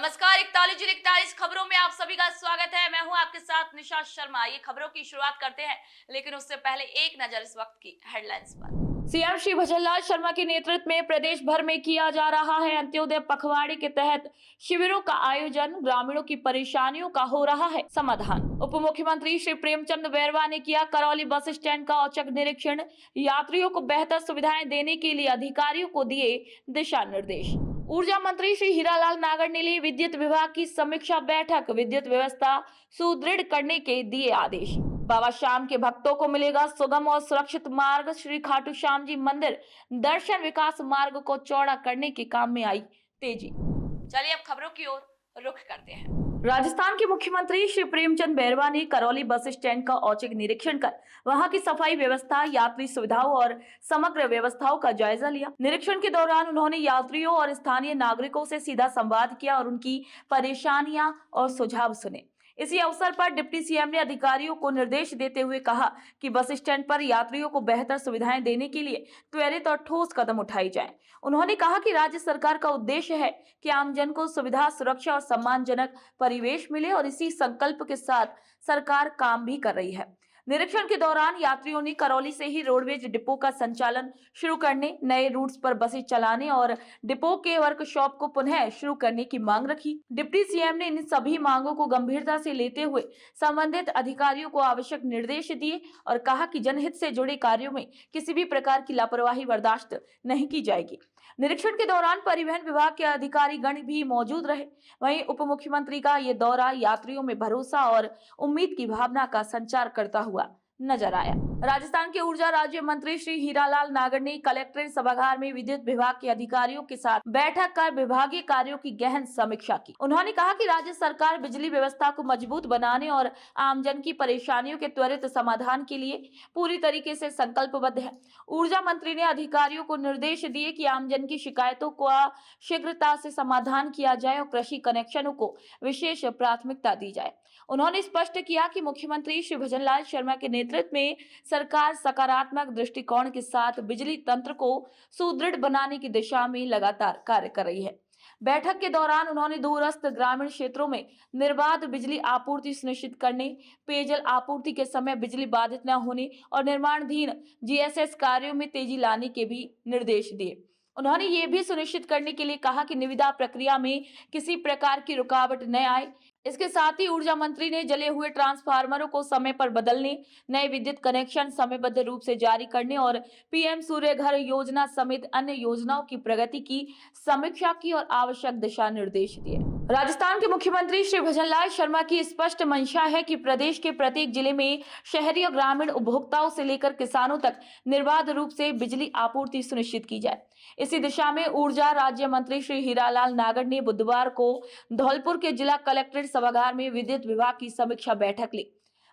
नमस्कार, 41 खबरों में आप सभी का स्वागत है। मैं हूं आपके साथ निशा शर्मा। ये खबरों की शुरुआत करते हैं, लेकिन उससे पहले एक नजर इस वक्त की हेडलाइंस पर। सीएम श्री भजनलाल शर्मा के नेतृत्व में प्रदेश भर में किया जा रहा है अंत्योदय पखवाड़े के तहत शिविरों का आयोजन। ग्रामीणों की परेशानियों का हो रहा है समाधान। उप मुख्यमंत्री श्री प्रेमचंद बैरवा ने किया करौली बस स्टैंड का औचक निरीक्षण। यात्रियों को बेहतर सुविधाएं देने के लिए अधिकारियों को दिए दिशा निर्देश। ऊर्जा मंत्री श्री हीरालाल नागर ने ली विद्युत विभाग की समीक्षा बैठक। विद्युत व्यवस्था सुदृढ़ करने के दिए आदेश। बाबा श्याम के भक्तों को मिलेगा सुगम और सुरक्षित मार्ग। श्री खाटू श्याम जी मंदिर दर्शन विकास मार्ग को चौड़ा करने के काम में आई तेजी। चलिए अब खबरों की ओर रुख करते हैं। राजस्थान के मुख्यमंत्री श्री प्रेमचंद बैरवा ने करौली बस स्टैंड का औचक निरीक्षण कर वहां की सफाई व्यवस्था, यात्री सुविधाओं और समग्र व्यवस्थाओं का जायजा लिया। निरीक्षण के दौरान उन्होंने यात्रियों और स्थानीय नागरिकों से सीधा संवाद किया और उनकी परेशानियां और सुझाव सुने। इसी अवसर पर डिप्टी सीएम ने अधिकारियों को निर्देश देते हुए कहा कि बस स्टैंड पर यात्रियों को बेहतर सुविधाएं देने के लिए त्वरित और ठोस कदम उठाए जाएं। उन्होंने कहा कि राज्य सरकार का उद्देश्य है कि आमजन को सुविधा, सुरक्षा और सम्मानजनक परिवेश मिले और इसी संकल्प के साथ सरकार काम भी कर रही है। निरीक्षण के दौरान यात्रियों ने करौली से ही रोडवेज डिपो का संचालन शुरू करने, नए रूट्स पर बसें चलाने और डिपो के वर्कशॉप को पुनः शुरू करने की मांग रखी। डिप्टी सीएम ने इन सभी मांगों को गंभीरता से लेते हुए संबंधित अधिकारियों को आवश्यक निर्देश दिए और कहा कि जनहित से जुड़े कार्यों में किसी भी प्रकार की लापरवाही बर्दाश्त नहीं की जाएगी। निरीक्षण के दौरान परिवहन विभाग के अधिकारी गण भी मौजूद रहे। वहीं उप मुख्यमंत्री का ये दौरा यात्रियों में भरोसा और उम्मीद की भावना का संचार करता हुआ नजर आया। राजस्थान के ऊर्जा राज्य मंत्री श्री हीरालाल नागर ने कलेक्ट्रेट सभागार में विद्युत विभाग के अधिकारियों के साथ बैठक कर विभागीय कार्यों की गहन समीक्षा की। उन्होंने कहा कि राज्य सरकार बिजली व्यवस्था को मजबूत बनाने और आमजन की परेशानियों के त्वरित समाधान के लिए पूरी तरीके से संकल्पबद्ध है। ऊर्जा मंत्री ने अधिकारियों को निर्देश दिए कि आमजन की शिकायतों का शीघ्रता से समाधान किया जाए और कृषि कनेक्शनों को विशेष प्राथमिकता दी जाए। उन्होंने स्पष्ट किया कि मुख्यमंत्री श्री भजनलाल शर्मा के नेतृत्व में सरकार सकारात्मक दृष्टिकोण के साथ बिजली तंत्र को सुदृढ़ बनाने की दिशा में लगातार कार्य कर रही है। बैठक के दौरान उन्होंने दूरस्थ ग्रामीण क्षेत्रों में निर्बाध बिजली आपूर्ति सुनिश्चित करने, पेयजल आपूर्ति के समय बिजली बाधित न होने और निर्माणाधीन जीएसएस कार्यों में तेजी लाने के भी निर्देश दिए। उन्होंने ये भी सुनिश्चित करने के लिए कहा कि निविदा प्रक्रिया में किसी प्रकार की रुकावट न आए। इसके साथ ही ऊर्जा मंत्री ने जले हुए ट्रांसफार्मरों को समय पर बदलने, नए विद्युत कनेक्शन समयबद्ध रूप से जारी करने और पीएम सूर्य घर योजना समेत अन्य योजनाओं की प्रगति की समीक्षा की और आवश्यक दिशा निर्देश दिए। राजस्थान के मुख्यमंत्री श्री भजनलाल शर्मा की स्पष्ट मंशा है कि प्रदेश के प्रत्येक जिले में शहरी और ग्रामीण उपभोक्ताओं से लेकर किसानों तक निर्बाध रूप से बिजली आपूर्ति सुनिश्चित की जाए। इसी दिशा में ऊर्जा राज्य मंत्री श्री हीरालाल नागर ने बुधवार को धौलपुर के जिला कलेक्ट्रेट सभागार में विद्युत विभाग की समीक्षा बैठक ली।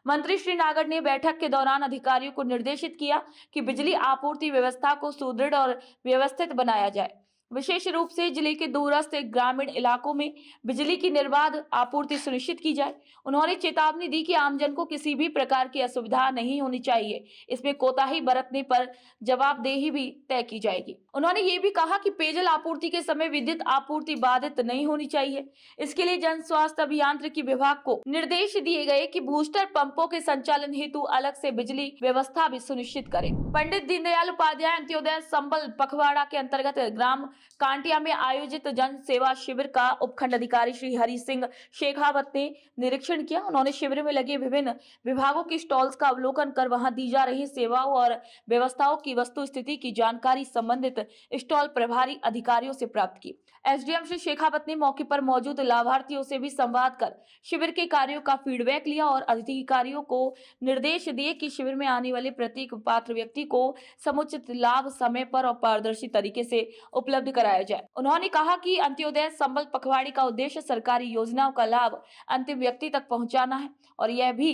मंत्री श्री नागर ने बैठक के दौरान अधिकारियों को निर्देशित किया कि बिजली आपूर्ति व्यवस्था को सुदृढ़ और व्यवस्थित बनाया जाए। विशेष रूप से जिले के दूरस्थ ग्रामीण इलाकों में बिजली की निर्बाध आपूर्ति सुनिश्चित की जाए। उन्होंने चेतावनी दी कि आमजन को किसी भी प्रकार की असुविधा नहीं होनी चाहिए। इसमें कोताही बरतने पर जवाबदेही भी तय की जाएगी। उन्होंने ये भी कहा कि पेयजल आपूर्ति के समय विद्युत आपूर्ति बाधित नहीं होनी चाहिए। इसके लिए जन स्वास्थ्य अभियांत्रिकी विभाग को निर्देश दिए गए कि बूस्टर पंपों के संचालन हेतु अलग से बिजली व्यवस्था भी सुनिश्चित करें। पंडित दीनदयाल उपाध्याय अंत्योदय संबल पखवाड़ा के अंतर्गत ग्राम कांटिया में आयोजित जन सेवा शिविर का उपखंड अधिकारी श्री हरि सिंह शेखावत ने निरीक्षण किया। उन्होंने शिविर में लगे विभिन्न विभागों की स्टॉल्स का अवलोकन कर वहां दी जा रही सेवाओं और व्यवस्थाओं की वस्तु स्थिति की जानकारी संबंधित स्टॉल प्रभारी अधिकारियों से प्राप्त की। एसडीएम श्री शेखावत ने मौके पर मौजूद लाभार्थियों से भी संवाद कर शिविर के कार्यों का फीडबैक लिया और अधिकारियों को निर्देश दिए कि शिविर में आने वाले प्रत्येक पात्र व्यक्ति को समुचित लाभ समय पर और पारदर्शी तरीके से उपलब्ध कराया जाए। उन्होंने कहा कि अंत्योदय संबल पखवाड़े का उद्देश्य सरकारी योजनाओं का लाभ अंतिम व्यक्ति तक पहुंचाना है और यह भी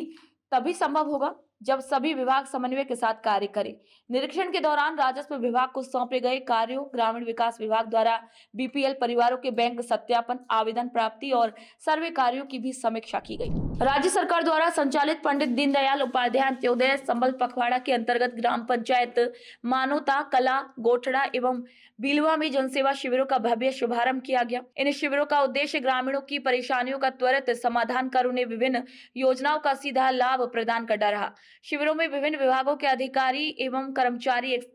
तभी संभव होगा जब सभी विभाग समन्वय के साथ कार्य करें। निरीक्षण के दौरान राजस्व विभाग को सौंपे गए कार्यों, ग्रामीण विकास विभाग द्वारा बीपीएल परिवारों के बैंक सत्यापन, आवेदन प्राप्ति और सर्वे कार्यों की भी समीक्षा की गई। राज्य सरकार द्वारा संचालित पंडित दीनदयाल उपाध्याय अंत्योदय संबल पखवाड़ा के अंतर्गत ग्राम पंचायत मानोता, कला, गोठड़ा एवं बिलवा में जनसेवा शिविरों का भव्य शुभारंभ किया गया। इन शिविरों का उद्देश्य ग्रामीणों की परेशानियों का त्वरित समाधान कर उन्हें विभिन्न योजनाओं का सीधा लाभ प्रदान करना रहा। शिविरों में विभिन्न विभागों के अधिकारी एवं कर्मचारी एक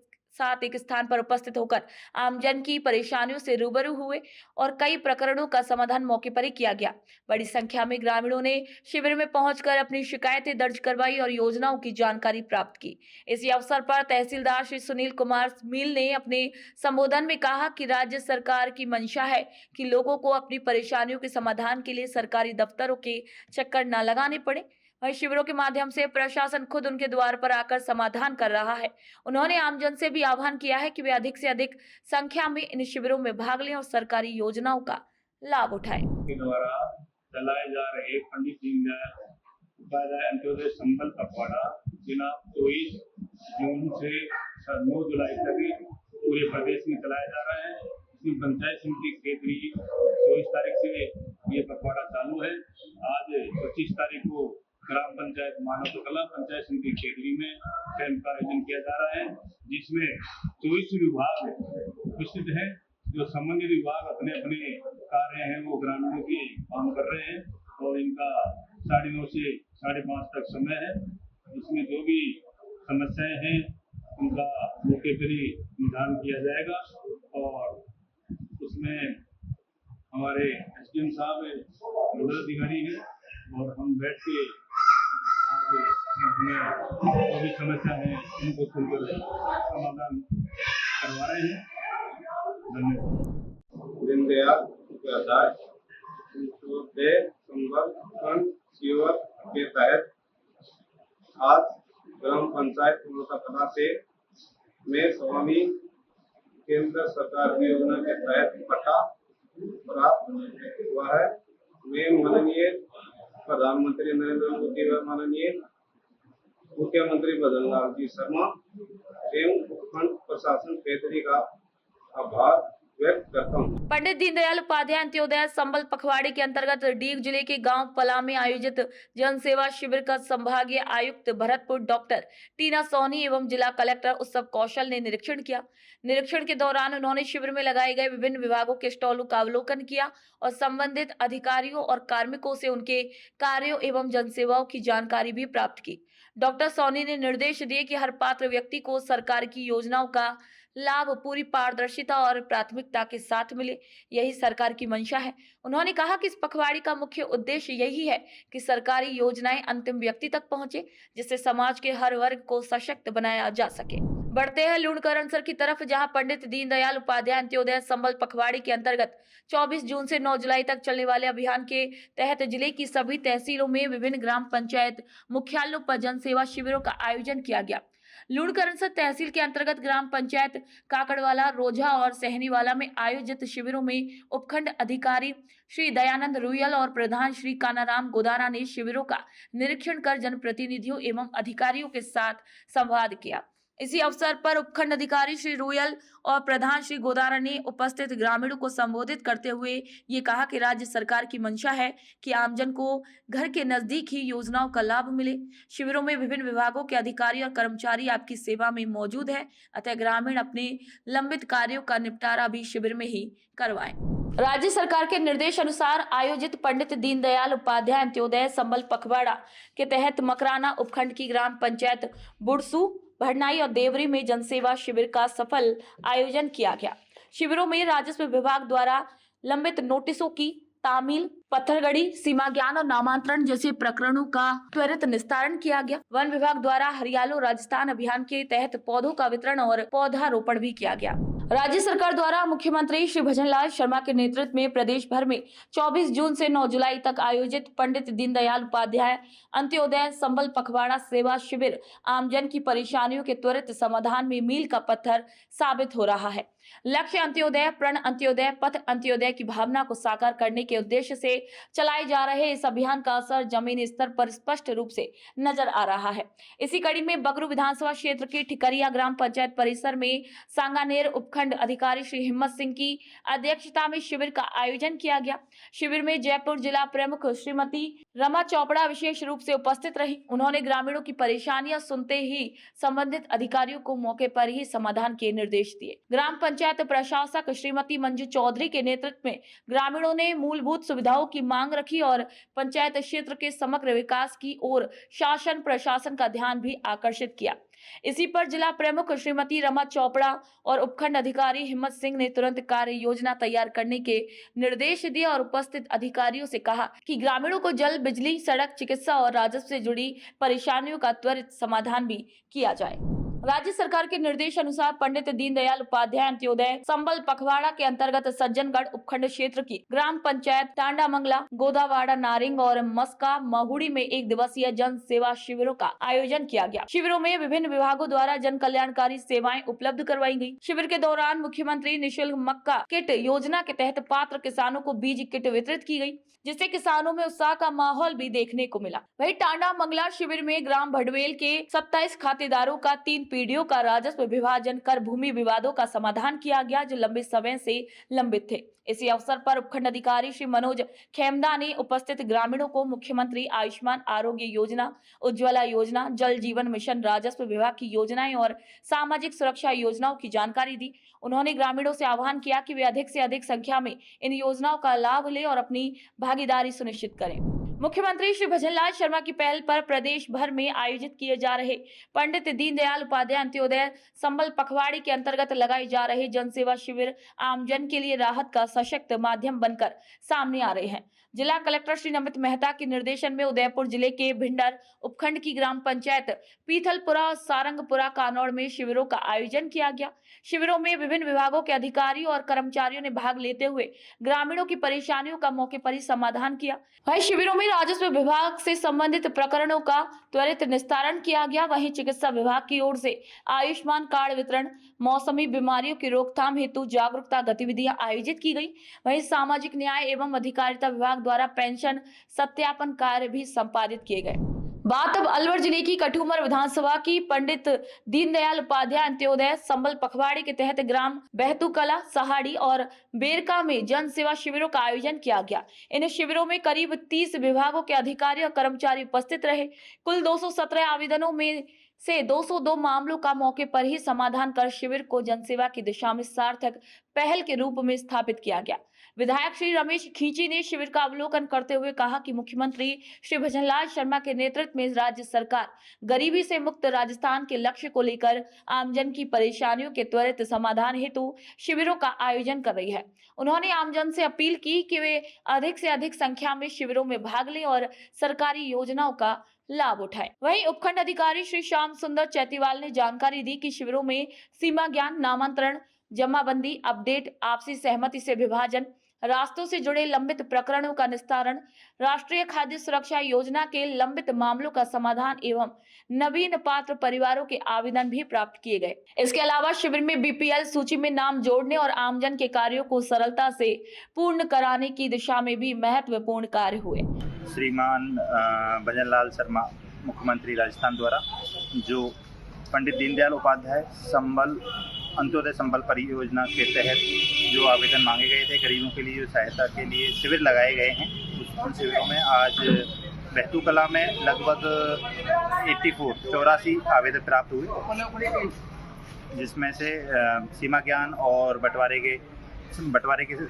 स्थान पर उपस्थित होकर आमजन की परेशानियों से रूबरू हुए और कई प्रकरणों का समाधान मौके पर ही किया गया। बड़ी संख्या में ग्रामीणों ने शिविर में पहुंचकर अपनी शिकायतें दर्ज करवाई और योजनाओं की जानकारी प्राप्त की। इसी अवसर पर तहसीलदार श्री सुनील कुमार मील ने अपने संबोधन में कहा कि राज्य सरकार की मंशा है कि लोगों को अपनी परेशानियों के समाधान के लिए सरकारी दफ्तरों के चक्कर न लगाने पड़े। वहीं शिविरों के माध्यम से प्रशासन खुद उनके द्वार पर आकर समाधान कर रहा है। उन्होंने आमजन से भी आह्वान किया है कि वे अधिक से अधिक संख्या में इन शिविरों में भाग लें और सरकारी योजनाओं का लाभ उठाएं। द्वारा चलाए जा रहे पंडित दीनदयाल उपाध्याय अंत्योदय संबल पखवाड़ा दिनांक 24 जून से 9 जुलाई तक पूरे प्रदेश में चलाया जा रहा है। इसमें पंचायत समिति क्षेत्रीय 24 तारीख से ये पखवाड़ा चालू है। आज 25 तारीख को ग्राम पंचायत मानव कला पंचायत समिति क्षेत्रीय में कैंप का आयोजन किया जा रहा है, जिसमें 24 विभाग उपस्थित हैं। जो संबंधित विभाग अपने अपने कार्य हैं वो ग्रामीणों के काम कर रहे हैं और इनका 9:30 से 5:30 तक समय है। इसमें जो भी समस्याएं हैं उनका मौके पर ही निदान किया जाएगा और उसमें हमारे एसडीएम साहब नोडल अधिकारी हैं और हम बैठ के जो भी समस्या है उनको सुनकर समाधान करवा रहे हैं। धन्यवाद। दीनदयाल उपाध्याय अंत्योदय संबल फंड शिविर के तहत आज ग्राम पंचायत मानोता कला से में स्वामी केंद्र सरकार की योजना के तहत पट्टा प्राप्त हुआ है। मैं माननीय प्रधानमंत्री नरेंद्र मोदी व माननीय मुख्यमंत्री भजनलाल जी शर्मा एवं उपखंड प्रशासन क्षेत्रीय का आभार व्यक्त करता हूँ। पंडित दीनदयाल उपाध्याय अंत्योदय संबल पखवाड़े के अंतर्गत डीग जिले के गांव पला में आयोजित जनसेवा शिविर का संभागीय आयुक्त भरतपुर डॉक्टर टीना सोनी एवं जिला कलेक्टर उत्सव कौशल ने निरीक्षण किया। निरीक्षण के दौरान उन्होंने शिविर में लगाए गए विभिन्न विभागों के स्टॉलों का अवलोकन किया और संबंधित अधिकारियों और कार्मिकों से उनके कार्यों एवं जनसेवाओं की जानकारी भी प्राप्त की। डॉक्टर सोनी ने निर्देश दिए कि हर पात्र व्यक्ति को सरकार की योजनाओं का लाभ पूरी पारदर्शिता और प्राथमिकता के साथ मिले, यही सरकार की मंशा है। उन्होंने कहा कि इस पखवाड़े का मुख्य उद्देश्य यही है कि सरकारी योजनाएं अंतिम व्यक्ति तक पहुंचे, जिससे समाज के हर वर्ग को सशक्त बनाया जा सके। बढ़ते हैं लूणकरणसर की तरफ, जहां पंडित दीनदयाल उपाध्याय अंत्योदय संबल पखवाड़े के अंतर्गत 24 जून से 9 जुलाई तक चलने वाले अभियान के तहत जिले की सभी तहसीलों में विभिन्न ग्राम पंचायत मुख्यालयों पर जनसेवा शिविरों का आयोजन किया गया। लूणकरणसर तहसील के अंतर्गत ग्राम पंचायत काकड़वाला, रोजा और सहनीवाला में आयोजित शिविरों में उपखंड अधिकारी श्री दयानंद रुयल और प्रधान श्री कानाराम गोदारा ने शिविरों का निरीक्षण कर जनप्रतिनिधियों एवं अधिकारियों के साथ संवाद किया। इसी अवसर पर उपखंड अधिकारी श्री रुयल और प्रधान श्री गोदारा ने उपस्थित ग्रामीणों को संबोधित करते हुए ये कहा कि राज्य सरकार की मंशा है कि आमजन को घर के नजदीक ही योजनाओं का लाभ मिले। शिविरों में विभिन्न विभागों के अधिकारी और कर्मचारी आपकी सेवा में मौजूद है, अतः ग्रामीण अपने लंबित कार्यों का निपटारा भी शिविर में ही करवाएं। राज्य सरकार के निर्देश अनुसार आयोजित पंडित दीनदयाल उपाध्याय अंत्योदय संबल पखवाड़ा के तहत मकराना उपखंड की ग्राम पंचायत बुड़सू, भड़नाई और देवरी में जनसेवा शिविर का सफल आयोजन किया गया। शिविरों में राजस्व विभाग द्वारा लंबित नोटिसों की तामील, पत्थरगड़ी, सीमा ज्ञान और नामांतरण जैसे प्रकरणों का त्वरित निस्तारण किया गया। वन विभाग द्वारा हरियालो राजस्थान अभियान के तहत पौधों का वितरण और पौधारोपण भी किया गया। राज्य सरकार द्वारा मुख्यमंत्री श्री भजनलाल शर्मा के नेतृत्व में प्रदेश भर में 24 जून से 9 जुलाई तक आयोजित पंडित दीनदयाल उपाध्याय अंत्योदय संबल पखवाड़ा सेवा शिविर आमजन की परेशानियों के त्वरित समाधान में मील का पत्थर साबित हो रहा है। लक्ष्य अंत्योदय, प्रण अंत्योदय, पथ अंत्योदय की भावना को साकार करने के उद्देश्य से चलाए जा रहे इस अभियान का असर जमीनी स्तर पर स्पष्ट रूप से नजर आ रहा है। इसी कड़ी में बगरू विधानसभा क्षेत्र की ठिकरिया ग्राम पंचायत परिसर में सांगानेर उपखंड अधिकारी श्री हिम्मत सिंह की अध्यक्षता में शिविर का आयोजन किया गया। शिविर में जयपुर जिला प्रमुख श्रीमती रमा चोपड़ा विशेष रूप से उपस्थित रही। उन्होंने ग्रामीणों की परेशानियां सुनते ही संबंधित अधिकारियों को मौके पर ही समाधान के निर्देश दिए। ग्राम पंचायत प्रशासक श्रीमती मंजू चौधरी के नेतृत्व में ग्रामीणों ने मूलभूत सुविधाओं की मांग रखी और पंचायत क्षेत्र के समग्र विकास की ओर शासन प्रशासन का ध्यान भी आकर्षित किया। इसी पर जिला प्रमुख श्रीमती रमा चोपड़ा और उपखंड अधिकारी हिम्मत सिंह ने तुरंत कार्य योजना तैयार करने के निर्देश दिए और उपस्थित अधिकारियों से कहा कि ग्रामीणों को जल, बिजली, सड़क, चिकित्सा और राजस्व से जुड़ी परेशानियों का त्वरित समाधान भी किया जाए। राज्य सरकार के निर्देश अनुसार पंडित दीनदयाल उपाध्याय अंत्योदय संबल पखवाड़ा के अंतर्गत सज्जनगढ़ उपखंड क्षेत्र की ग्राम पंचायत टांडा मंगला, गोदावाड़ा, नारिंग और मस्का महुड़ी में 1 दिवसीय जन सेवा शिविरों का आयोजन किया गया। शिविरों में विभिन्न विभागों द्वारा जन कल्याणकारी सेवाएं उपलब्ध करवाई गयी। शिविर के दौरान मुख्यमंत्री निःशुल्क मक्का किट योजना के तहत पात्र किसानों को बीज किट वितरित की गयी, जिससे किसानों में उत्साह का माहौल भी देखने को मिला। वहीं टांडा मंगला शिविर में ग्राम भडवेल के 27 खातेदारों का 3 पीढ़ियों का राजस्व विभाजन कर भूमि विवादों का समाधान किया गया, जो लंबे समय से लंबित थे। इसी अवसर पर उपखंड अधिकारी श्री मनोज खेमदा ने उपस्थित ग्रामीणों को मुख्यमंत्री आयुष्मान आरोग्य योजना, उज्ज्वला योजना, जल जीवन मिशन, राजस्व विभाग की योजनाएं और सामाजिक सुरक्षा योजनाओं की जानकारी दी। उन्होंने ग्रामीणों से आह्वान किया कि वे अधिक से अधिक संख्या में इन योजनाओं का लाभ लें और अपनी भागीदारी सुनिश्चित करें। मुख्यमंत्री श्री भजनलाल शर्मा की पहल पर प्रदेश भर में आयोजित किए जा रहे पंडित दीनदयाल उपाध्याय अंत्योदय संबल पखवाड़ी के अंतर्गत लगाए जा रहे जनसेवा शिविर आमजन के लिए राहत का सशक्त माध्यम बनकर सामने आ रहे हैं। जिला कलेक्टर श्री नमित मेहता के निर्देशन में उदयपुर जिले के भिंडर उपखंड की ग्राम पंचायत पीथलपुरा और सारंगपुरा कानौड़ में शिविरों का आयोजन किया गया। शिविरों में विभिन्न विभागों के अधिकारी और कर्मचारियों ने भाग लेते हुए ग्रामीणों की परेशानियों का मौके पर ही समाधान किया। वहीं शिविरों में राजस्व विभाग से संबंधित प्रकरणों का त्वरित निस्तारण किया गया। वहीं चिकित्सा विभाग की ओर से आयुष्मान कार्ड वितरण, मौसमी बीमारियों की रोकथाम हेतु जागरूकता गतिविधियां आयोजित की गई। वहीं सामाजिक न्याय एवं अधिकारिता विभाग द्वारा पेंशन सत्यापन कार्य भी संपादित किए गए। बात अब अलवर जिले की कठुमर विधानसभा की पंडित दीनदयाल उपाध्याय अंत्योदय संबल पखवाड़ी के तहत ग्राम बहतुकला, सहाड़ी और बेरका में जन सेवा शिविरों का आयोजन किया गया। इन शिविरों में करीब 30 विभागों के अधिकारी और कर्मचारी उपस्थित रहे। कुल 217 आवेदनों में से 202 मामलों का मौके पर ही समाधान कर शिविर को जनसेवा की दिशा में सार्थक पहल के रूप में स्थापित किया गया। विधायक श्री रमेश खींची ने शिविर का अवलोकन करते हुए कहा कि मुख्यमंत्री श्री भजनलाल शर्मा के नेतृत्व में राज्य सरकार गरीबी से मुक्त राजस्थान के लक्ष्य को लेकर आमजन की परेशानियों के त्वरित समाधान हेतु शिविरों का आयोजन कर रही है। उन्होंने आमजन से अपील की कि वे अधिक से अधिक संख्या में शिविरों में भाग लें और सरकारी योजनाओं का लाभ उठाएं। वहीं उपखंड अधिकारी श्री श्याम सुंदर चैतीवाल ने जानकारी दी कि शिविरों में सीमा ज्ञान, नामांतरण, जमाबंदी, अपडेट, आपसी सहमति से विभाजन, रास्तों से जुड़े लंबित प्रकरणों का निस्तारण, राष्ट्रीय खाद्य सुरक्षा योजना के लंबित मामलों का समाधान एवं नवीन पात्र परिवारों के आवेदन भी प्राप्त किए गए। इसके अलावा शिविर में बीपीएल सूची में नाम जोड़ने और आमजन के कार्यों को सरलता से पूर्ण कराने की दिशा में भी महत्वपूर्ण कार्य हुए। श्रीमान भजनलाल शर्मा मुख्यमंत्री राजस्थान द्वारा जो पंडित दीनदयाल उपाध्याय संबल अंत्योदय संबल परियोजना के तहत जो आवेदन मांगे गए थे गरीबों के लिए, जो सहायता के लिए शिविर लगाए गए हैं, उन शिविरों में आज बहतुकला में लगभग 84 आवेदन प्राप्त हुए, जिसमें से सीमा ज्ञान और बंटवारे के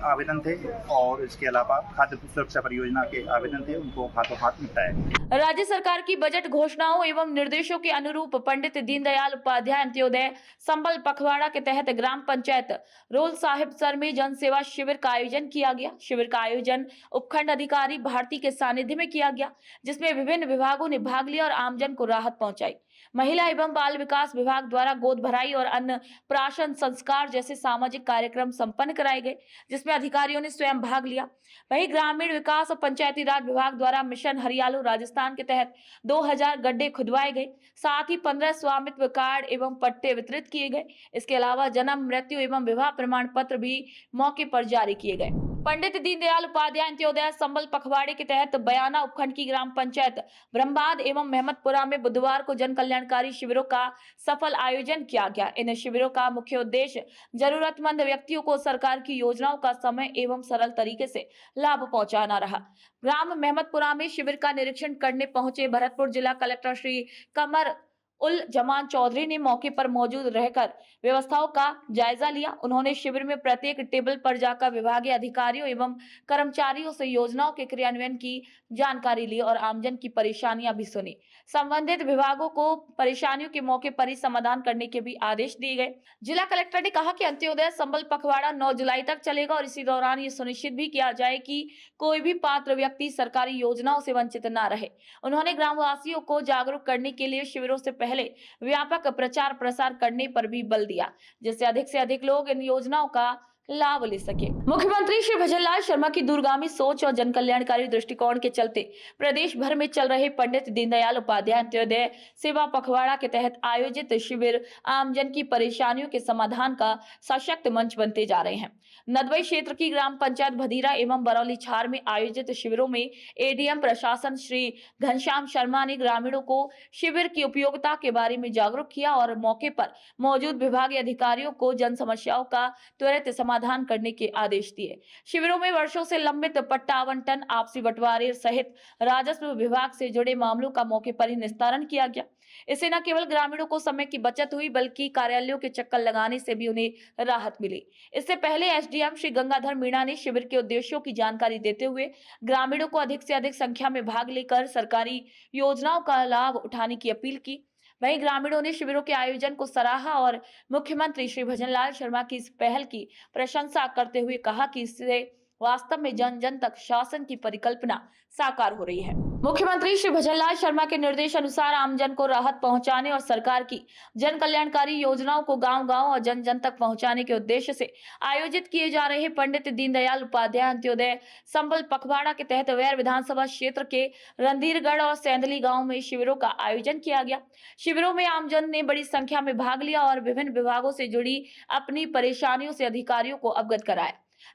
आवेदन थे और इसके अलावा खाद्य सुरक्षा परियोजना के आवेदन थे, उनको हाथों हाथ निपटाया। राज्य सरकार की बजट घोषणाओं एवं निर्देशों के अनुरूप पंडित दीनदयाल उपाध्याय अंत्योदय संबल पखवाड़ा के तहत ग्राम पंचायत रोल साहिब सर में जन सेवा शिविर का आयोजन किया गया। शिविर का आयोजन उपखंड अधिकारी भारती के सानिध्य में किया गया, जिसमें विभिन्न विभागों ने भाग लिया और आमजन को राहत पहुंचाई। महिला एवं बाल विकास विभाग द्वारा गोद भराई और अन्न प्राशन संस्कार जैसे सामाजिक कार्यक्रम संपन्न कराए गए, जिसमें अधिकारियों ने स्वयं भाग लिया। वहीं ग्रामीण विकास और पंचायती राज विभाग द्वारा मिशन हरियालो राजस्थान के तहत 2000 गड्ढे खुदवाए गए, साथ ही 15 स्वामित्व कार्ड एवं पट्टे वितरित किए गए। इसके अलावा जन्म, मृत्यु एवं विवाह प्रमाण पत्र भी मौके पर जारी किए गए। पंडित दीनदयाल उपाध्याय अंत्योदय संबल पखवाड़े के तहत बयाना उपखंड की ग्राम पंचायत ब्रह्मबाद एवं मेहमदपुरा में बुधवार को जन कल्याणकारी शिविरों का सफल आयोजन किया गया। इन शिविरों का मुख्य उद्देश्य जरूरतमंद व्यक्तियों को सरकार की योजनाओं का समय एवं सरल तरीके से लाभ पहुंचाना रहा। ग्राम मेहमदपुरा में शिविर का निरीक्षण करने पहुंचे भरतपुर जिला कलेक्टर श्री कमर उल जमान चौधरी ने मौके पर मौजूद रहकर व्यवस्थाओं का जायजा लिया। उन्होंने शिविर में प्रत्येक टेबल पर जाकर विभागीय अधिकारियों एवं कर्मचारियों से योजनाओं के क्रियान्वयन की जानकारी ली और आमजन की परेशानियां भी सुनी। संबंधित विभागों को परेशानियों के मौके पर ही समाधान करने के भी आदेश दिए गए। जिला कलेक्टर ने कहा कि अंत्योदय संबल पखवाड़ा 9 जुलाई तक चलेगा और इसी दौरान ये सुनिश्चित भी किया जाए कि कोई भी पात्र व्यक्ति सरकारी योजनाओं से वंचित न रहे। उन्होंने ग्रामवासियों को जागरूक करने के लिए शिविरों से पहले व्यापक प्रचार प्रसार करने पर भी बल दिया, जिससे अधिक से अधिक लोग इन योजनाओं का लाभ ले सके। मुख्यमंत्री श्री भजनलाल शर्मा की दूरगामी सोच और जन कल्याणकारी दृष्टिकोण के चलते प्रदेश भर में चल रहे पंडित दीनदयाल उपाध्याय अंत्योदय सेवा पखवाड़ा के तहत आयोजित शिविर आमजन की परेशानियों के समाधान का सशक्त मंच बनते जा रहे हैं। नदबई क्षेत्र की ग्राम पंचायत भदीरा एवं बरौली छार में आयोजित शिविरों में एडीएम प्रशासन श्री घनश्याम शर्मा ने ग्रामीणों को शिविर की उपयोगिता के बारे में जागरूक किया और मौके पर मौजूद विभागीय अधिकारियों को जन समस्याओं का त्वरित समाधान करने के आदेश दिए। शिविरों में वर्षों से लंबित पट्टा आवंटन, आपसी बंटवारे सहित राजस्व विभाग से जुड़े मामलों का मौके पर ही निस्तारण किया गया। इससे न केवल ग्रामीणों को समय की बचत हुई बल्कि कार्यालयों के चक्कर लगाने से भी उन्हें राहत मिली। इससे पहले एसडीएम श्री गंगाधर मीणा ने शिविर के उद्देश्यों की जानकारी देते हुए ग्रामीणों को अधिक से अधिक संख्या में भाग लेकर सरकारी योजनाओं का लाभ उठाने की अपील की। वहीं ग्रामीणों ने शिविरों के आयोजन को सराहा और मुख्यमंत्री श्री भजनलाल शर्मा की इस पहल की प्रशंसा करते हुए कहा कि इससे वास्तव में जन जन तक शासन की परिकल्पना साकार हो रही है। मुख्यमंत्री श्री भजनलाल शर्मा के निर्देश अनुसार आमजन को राहत पहुंचाने और सरकार की जन कल्याणकारी योजनाओं को गांव-गांव और जन जन तक पहुंचाने के उद्देश्य से आयोजित किए जा रहे पंडित दीनदयाल उपाध्याय अंत्योदय संबल पखवाड़ा के तहत वैर विधानसभा क्षेत्र के रणधीरगढ़ और सेंदली गांव में शिविरों का आयोजन किया गया। शिविरों में आमजन ने बड़ी संख्या में भाग लिया और विभिन्न विभागों से जुड़ी अपनी परेशानियों से अधिकारियों को अवगत कराया,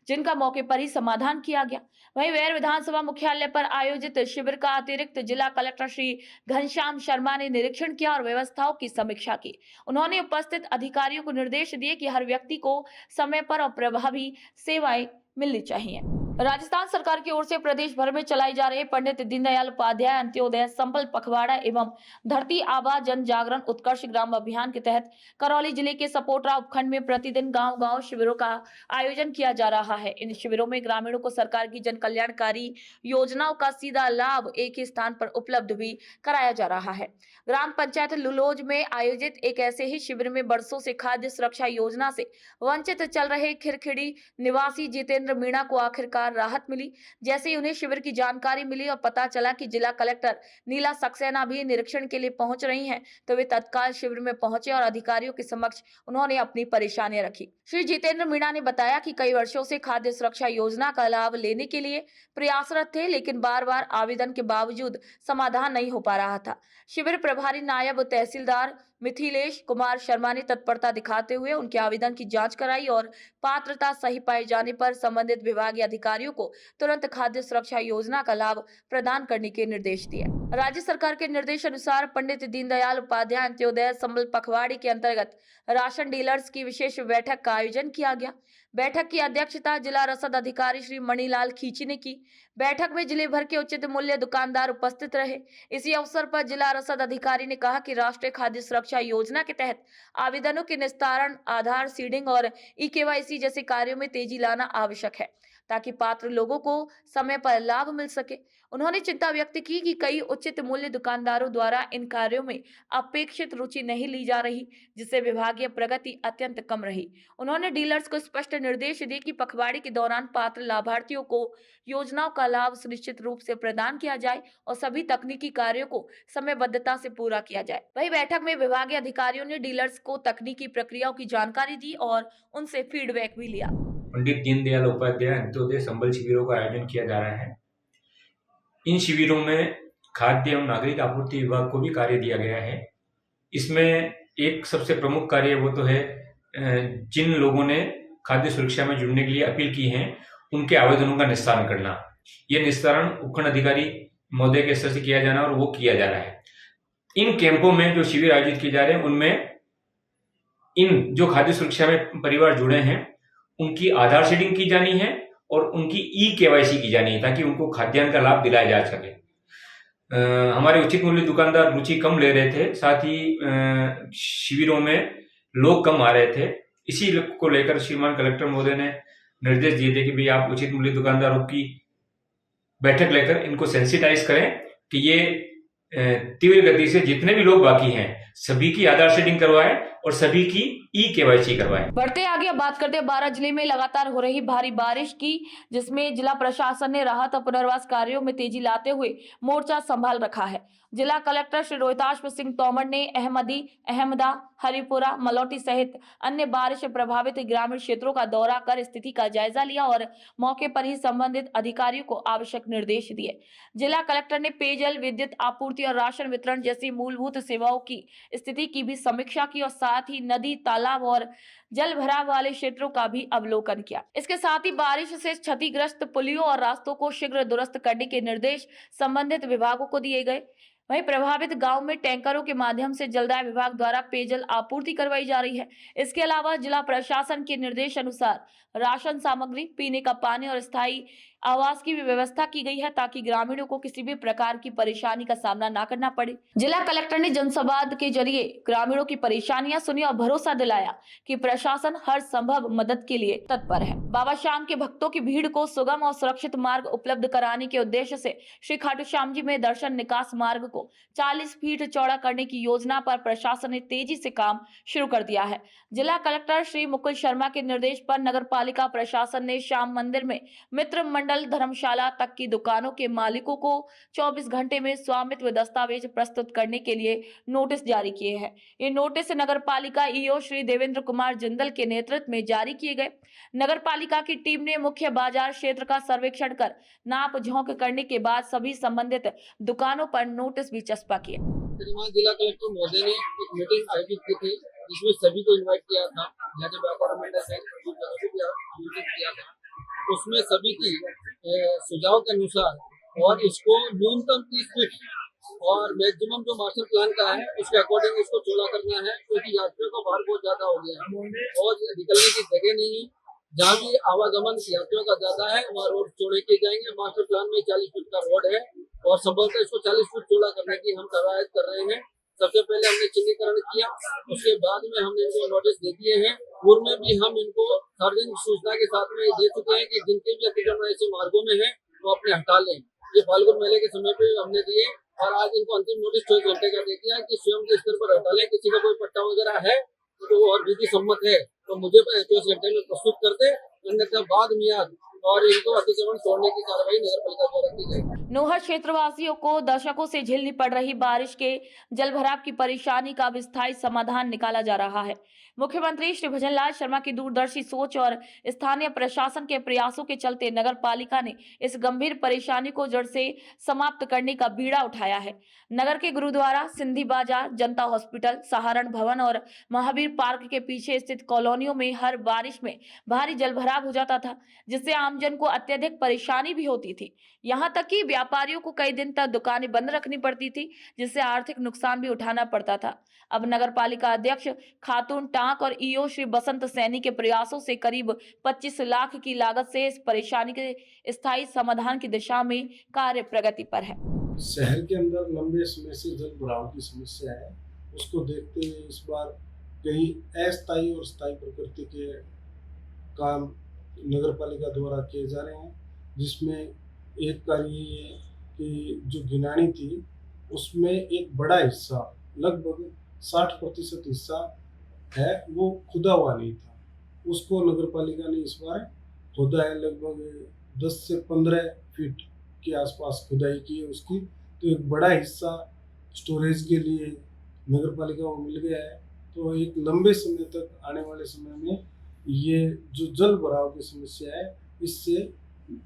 जिनका मौके पर ही समाधान किया गया। वहीं वैर विधानसभा मुख्यालय पर आयोजित शिविर का अतिरिक्त जिला कलेक्टर श्री घनश्याम शर्मा ने निरीक्षण किया और व्यवस्थाओं की समीक्षा की। उन्होंने उपस्थित अधिकारियों को निर्देश दिए कि हर व्यक्ति को समय पर और प्रभावी सेवाएं मिलनी चाहिए। राजस्थान सरकार की ओर से प्रदेश भर में चलाई जा रही पंडित दीनदयाल उपाध्याय अंत्योदय संबल पखवाड़ा एवं धरती आबा जन जागरण उत्कर्ष ग्राम अभियान के तहत करौली जिले के सपोटरा उपखंड में प्रतिदिन गांव-गांव शिविरों का आयोजन किया जा रहा है। इन शिविरों में ग्रामीणों को सरकार की जन कल्याणकारी योजनाओं का सीधा लाभ एक ही स्थान पर उपलब्ध भी कराया जा रहा है। ग्राम पंचायत लुलोज में आयोजित एक ऐसे ही शिविर में बरसों से खाद्य सुरक्षा योजना से वंचित चल रहे खिरखिड़ी निवासी जितेंद्र मीणा को आखिरकार राहत मिली। जैसे ही उन्हें शिविर की जानकारी मिली और पता चला कि जिला कलेक्टर नीला सक्सेना भी निरीक्षण के लिए पहुंच रही हैं, तो वे तत्काल शिविर में पहुंचे और अधिकारियों के समक्ष उन्होंने अपनी परेशानियां रखी। श्री जितेंद्र मीणा ने बताया कि कई वर्षों से खाद्य सुरक्षा योजना का लाभ लेने के लिए प्रयासरत थे, लेकिन बार बार आवेदन के बावजूद समाधान नहीं हो पा रहा था। शिविर प्रभारी नायब तहसीलदार मिथिलेश कुमार शर्मा ने तत्परता दिखाते हुए उनके आवेदन की जांच कराई और पात्रता सही पाए जाने पर संबंधित विभागीय अधिकारियों को तुरंत खाद्य सुरक्षा योजना का लाभ प्रदान करने के निर्देश दिए। राज्य सरकार के निर्देश अनुसार पंडित दीनदयाल उपाध्याय अंत्योदय संबल पखवाड़े के अंतर्गत राशन डीलर्स की विशेष बैठक का आयोजन किया गया। बैठक की अध्यक्षता जिला रसद अधिकारी श्री मणिलाल खींची ने की। बैठक में जिले भर के उचित मूल्य दुकानदार उपस्थित रहे। इसी अवसर पर जिला रसद अधिकारी ने कहा कि राष्ट्रीय खाद्य सुरक्षा योजना के तहत आवेदनों के निस्तारण, आधार सीडिंग और ई-केवाईसी जैसे कार्यों में तेजी लाना आवश्यक है। ताकि पात्र लोगों को समय पर लाभ मिल सके। उन्होंने चिंता व्यक्त की कि कई उचित मूल्य दुकानदारों द्वारा इन कार्यों में अपेक्षित रुचि नहीं ली जा रही, जिससे विभागीय प्रगति अत्यंत कम रही। उन्होंने डीलर्स को स्पष्ट निर्देश दिए कि पखवाड़े के दौरान पात्र लाभार्थियों को योजनाओं का लाभ सुनिश्चित रूप से प्रदान किया जाए और सभी तकनीकी कार्यों को समयबद्धता से पूरा किया जाए। वहीं बैठक में विभागीय अधिकारियों ने डीलर्स को तकनीकी प्रक्रियाओं की जानकारी दी और उनसे फीडबैक भी लिया। पंडित दीनदयाल उपाध्याय अंत्योदय संबल शिविरों का आयोजन किया जा रहा है। इन शिविरों में खाद्य एवं नागरिक आपूर्ति विभाग को भी कार्य दिया गया है। इसमें एक सबसे प्रमुख कार्य वो तो है, जिन लोगों ने खाद्य सुरक्षा में जुड़ने के लिए अपील की है उनके आवेदनों का निस्तारण करना। ये निस्तारण उपखंड अधिकारी महोदय के स्तर से किया जाना और वो किया जा रहा है। इन कैंपों में जो शिविर आयोजित किए जा रहे हैं उनमें इन जो खाद्य सुरक्षा में परिवार जुड़े हैं उनकी आधार सीडिंग की जानी है और उनकी ई-केवाईसी की जानी है ताकि उनको खाद्यान्न का लाभ दिलाया जा सके। हमारे उचित मूल्य दुकानदार रुचि कम ले रहे थे, साथ ही शिविरों में लोग कम आ रहे थे। इसी को लेकर श्रीमान कलेक्टर महोदय ने निर्देश दिए थे कि भाई आप उचित मूल्य दुकानदारों की बैठक लेकर इनको सेंसिटाइज करें कि ये तीव्र गति से जितने भी लोग बाकी हैं सभी की आधार सीडिंग करवाएं और सभी की ई-केवाईसी करवाएं। बढ़ते आगे अब बात करते हैं बारां जिले में लगातार हो रही भारी बारिश की, जिसमें जिला प्रशासन ने राहत और पुनर्वास कार्यों में तेजी लाते हुए मोर्चा संभाल रखा है। जिला कलेक्टर श्री रोहिताश सिंह तोमर ने अहमदी, अहमदा, हरिपुरा, मलौटी सहित अन्य बारिश प्रभावित ग्रामीण क्षेत्रों का दौरा कर स्थिति का जायजा लिया और मौके पर ही संबंधित अधिकारियों को आवश्यक निर्देश दिए। जिला कलेक्टर ने पेयजल, विद्युत आपूर्ति और राशन वितरण जैसी मूलभूत सेवाओं की स्थिति की भी समीक्षा की और साथ ही नदी, तालाब और जल भराव वाले क्षेत्रों का भी अवलोकन किया। इसके साथ ही बारिश से क्षतिग्रस्त पुलियों और रास्तों को शीघ्र दुरुस्त करने के निर्देश संबंधित विभागों को दिए गए। वहीं प्रभावित गांव में टैंकरों के माध्यम से जलदाय विभाग द्वारा पेयजल आपूर्ति करवाई जा रही है। इसके अलावा जिला प्रशासन के निर्देश अनुसार राशन सामग्री, पीने का पानी और स्थायी आवास की भी व्यवस्था की गई है ताकि ग्रामीणों को किसी भी प्रकार की परेशानी का सामना न करना पड़े। जिला कलेक्टर ने जनसंवाद के जरिए ग्रामीणों की परेशानियां सुनी और भरोसा दिलाया कि प्रशासन हर संभव मदद के लिए तत्पर है। बाबा श्याम के भक्तों की भीड़ को सुगम और सुरक्षित मार्ग उपलब्ध कराने के उद्देश्य से श्री खाटू श्याम जी में दर्शन निकास मार्ग को 40 फीट चौड़ा करने की योजना पर प्रशासन ने तेजी से काम शुरू कर दिया है। जिला कलेक्टर श्री मुकुल शर्मा के निर्देश पर नगर पालिका प्रशासन ने श्याम मंदिर में मित्र मंडल धर्मशाला तक की दुकानों के मालिकों को 24 घंटे में स्वामित्व दस्तावेज प्रस्तुत करने के लिए नोटिस जारी किए हैं। ये नोटिस नगर पालिका ईओ श्री देवेंद्र कुमार जिंदल के नेतृत्व में जारी किए गए। नगर पालिका की टीम ने मुख्य बाजार क्षेत्र का सर्वेक्षण कर नाप झोंक करने के बाद सभी संबंधित दुकानों पर नोटिस भी चस्पा किए। जिला कलेक्टर महोदय ने एक मीटिंग आयोजित की थी जिसमें सभी को इनवाइट किया था, जैसे व्यापार मंडल से आयोजित किया था। उसमें सभी की सुझाव के अनुसार और इसको न्यूनतम 30 फीट और मैक्सिमम जो मास्टर प्लान का है उसके अकॉर्डिंग इसको चौड़ा करना है, क्योंकि यात्रियों का भार बहुत ज्यादा हो गया है और निकलने की जगह नहीं है। जहाँ भी आवागमन यात्रियों का ज्यादा है वहाँ रोड चौड़े किए जाएंगे। मास्टर प्लान में 40 फीट का रोड है और संभवतः इसको 40 फीट चौड़ा करने की हम कवायद कर रहे हैं। सबसे पहले हमने चिन्हीकरण किया, उसके बाद में हमने इनको नोटिस दे दिए हैं। पूर्व में भी हम इनको सार्वजनिक सूचना के साथ में दे चुके हैं कि जिनके भी अतिक्रमण ऐसे मार्गों में है वो अपने हटा लें। ये फाल्गुन मेले के समय पे हमने दिए और आज इनको अंतिम नोटिस 24 घंटे का दे दिया कि स्वयं के स्तर पर हटा लें। किसी का कोई पट्टा वगैरह है तो और विधि सम्मत है तो मुझे 24 घंटे में प्रस्तुत कर दे, अन्यथा बाद मियाद और इनको अतिक्रमण तोड़ने की कार्रवाई नगर पालिका द्वारा की जाएगी। नोहर क्षेत्रवासियों को दशकों से झेलनी पड़ रही बारिश के जलभराव की परेशानी का अब स्थायी समाधान निकाला जा रहा है। मुख्यमंत्री श्री भजनलाल शर्मा की दूरदर्शी सोच और स्थानीय प्रशासन के प्रयासों के चलते नगर पालिका ने इस गंभीर परेशानी को जड़ से समाप्त करने का बीड़ा उठाया है। नगर के गुरुद्वारा, सिंधी बाजार, जनता हॉस्पिटल, सहारण भवन और महावीर पार्क के पीछे स्थित कॉलोनियों में हर बारिश में भारी जलभराव हो जाता था, जिससे आमजन को अत्यधिक परेशानी भी होती थी। यहाँ तक कि व्यापारियों को कई दिन तक दुकानें बंद रखनी पड़ती थी, जिससे आर्थिक नुकसान भी उठाना पड़ता था। अब नगर पालिका अध्यक्ष खातून टांक और ईओ श्री बसंत सैनी के प्रयासों से करीब 25 लाख की लागत से इस परेशानी के स्थायी समाधान की दिशा में कार्य प्रगति पर है। शहर के अंदर लंबे समय से जल भराव की समस्या है, उसको देखते हुए इस बार कहीं अस्थायी और स्थायी प्रकृति के काम नगर पालिका द्वारा किए जा रहे हैं, जिसमें एक कार्य ये है कि जो गिनानी थी उसमें एक बड़ा हिस्सा, लगभग 60% हिस्सा है वो खुदा हुआ नहीं था। उसको नगर पालिका ने इस बार खोदा है, लगभग 10 से 15 फीट के आसपास खुदाई की है उसकी। तो एक बड़ा हिस्सा स्टोरेज के लिए नगर पालिका को मिल गया है। तो एक लंबे समय तक, आने वाले समय में ये जो जल भराव की समस्या है, इससे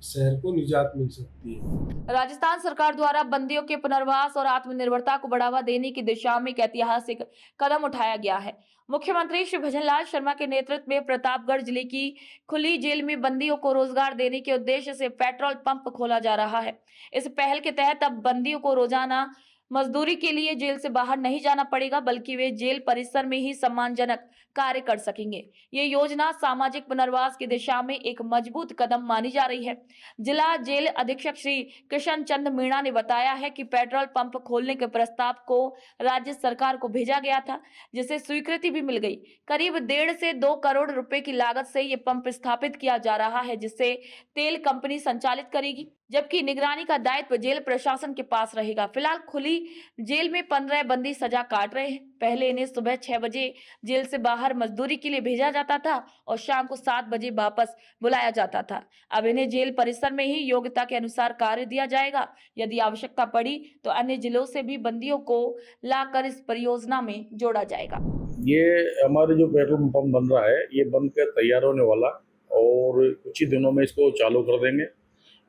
शहर को निजात मिल सकती है। राजस्थान सरकार द्वारा बंदियों के पुनर्वास और आत्मनिर्भरता को बढ़ावा देने की दिशा में एक ऐतिहासिक कदम उठाया गया है। मुख्यमंत्री श्री भजनलाल शर्मा के नेतृत्व में प्रतापगढ़ जिले की खुली जेल में बंदियों को रोजगार देने के उद्देश्य से पेट्रोल पंप खोला जा रहा है। इस पहल के तहत अब बंदियों को रोजाना मजदूरी के लिए जेल से बाहर नहीं जाना पड़ेगा, बल्कि वे जेल परिसर में ही सम्मानजनक कार्य कर सकेंगे। ये योजना सामाजिक पुनर्वास की दिशा में एक मजबूत कदम मानी जा रही है। जिला जेल अधीक्षक श्री कृष्ण चंद मीणा ने बताया है कि पेट्रोल पंप खोलने के प्रस्ताव को राज्य सरकार को भेजा गया था, जिसे स्वीकृति भी मिल गई। करीब 1.5 से 2 करोड़ रुपए की लागत से ये पंप स्थापित किया जा रहा है, जिसे तेल कंपनी संचालित करेगी, जबकि निगरानी का दायित्व जेल प्रशासन के पास रहेगा। फिलहाल खुली जेल में 15 बंदी सजा काट रहे हैं। पहले इन्हें सुबह 6 बजे जेल से बाहर मजदूरी के लिए भेजा जाता था और शाम को 7 बजे वापस बुलाया जाता था। अब इन्हें जेल परिसर में ही योग्यता के अनुसार कार्य दिया जाएगा। यदि आवश्यकता पड़ी तो अन्य जिलों से भी बंदियों को लाकर इस परियोजना में जोड़ा जाएगा। ये हमारे जो पेट्रोल पंप बन रहा है, ये बनकर तैयार होने वाला और कुछ ही दिनों में इसको चालू कर देंगे।